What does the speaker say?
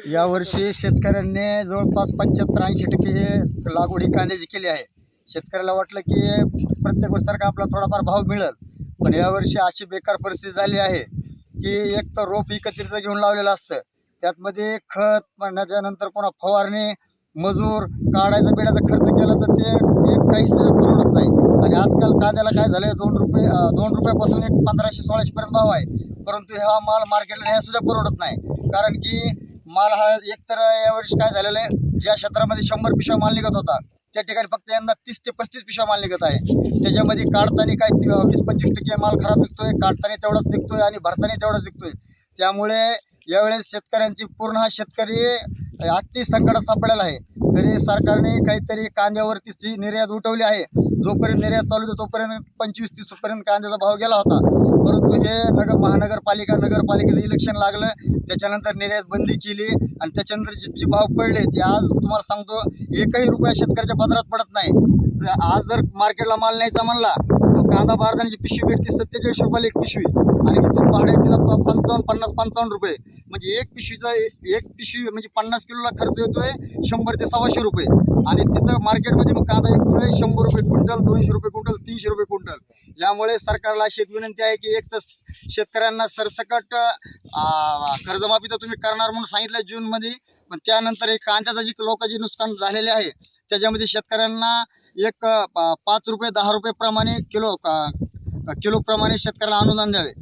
यावर्षी शेतकऱ्यांनी जवळपास 75-80% लागवड ही कांद्याची केली आहे. शेतकऱ्याला वाटलं की प्रत्येक वर्षासारखा आपला थोडाफार भाव मिळेल, पण यावर्षी अशी बेकार परिस्थिती झाली आहे की एक तर रोप एकत्रित घेऊन लावलेलं असतं, त्यातमध्ये खत त्याच्यानंतर पुन्हा फवारणी, मजूर काढायचा बिडाचा खर्च केला तर ते एक काहीच परवडत नाही. आणि आजकाल कांद्याला काय झालं, 2 रुपयापासून एक 1500-1600 पर्यंत भाव आहे, परंतु हा माल मार्केटला न्यायसुद्धा परवडत नाही. कारण की माल हा एकतर यावर्षी काय झालेलं आहे, ज्या क्षेत्रामध्ये 100 पिशव्या माल निघत होता त्या ठिकाणी फक्त यंदा 30 ते 35 पिशव्या माल निघत आहे. त्याच्यामध्ये काढताना काय 20-25% माल खराब निघतोय, काढताना तेवढाच निघतोय आणि भरताना तेवढाच निघतोय. त्यामुळे यावेळेस शेतकऱ्यांची पूर्ण हा शेतकरी अति संकटात सापडलेला आहे. तरी सरकारने काहीतरी कांद्यावरती निर्यात उठवली आहे. जोपर्यंत निर्यात चालू होती तोपर्यंत 25-30 पर्यंत कांद्याचा भाव गेला होता, परंतु हे नगरपालिकेचं इलेक्शन लागलं, त्याच्यानंतर निर्यात बंदी केली आणि त्याच्यानंतर जे भाव पडले ते आज तुम्हाला सांगतो एकही रुपया शेतकऱ्याच्या पदरात पडत नाही. आज जर मार्केटला माल न्यायचा म्हणला तर कांदा बारदाण्याची पिशवी भेटते 47 रुपयाला एक पिशवी, आणि इथून भाडे तिला 50-55 रुपये. म्हणजे एक पिशवी म्हणजे 50 किलोला खर्च येतोय 100 ते 125 रुपये, आणि तिथं मार्केटमध्ये मग कांदा विकतोय 100 रुपये क्विंटल, 200 रुपये क्विंटल, 300 रुपये क्विंटल. यामुळे सरकारला अशी एक विनंती आहे की एक तर शेतकऱ्यांना सरसकट कर्जमाफी तर तुम्ही करणार म्हणून सांगितलं जूनमध्ये, पण त्यानंतर एक कांद्याचं जी लोकांचे नुकसान झालेले आहे त्याच्यामध्ये शेतकऱ्यांना एक 5 रुपये 10 रुपये प्रमाणे किलोप्रमाणे शेतकऱ्याला अनुदान द्यावे.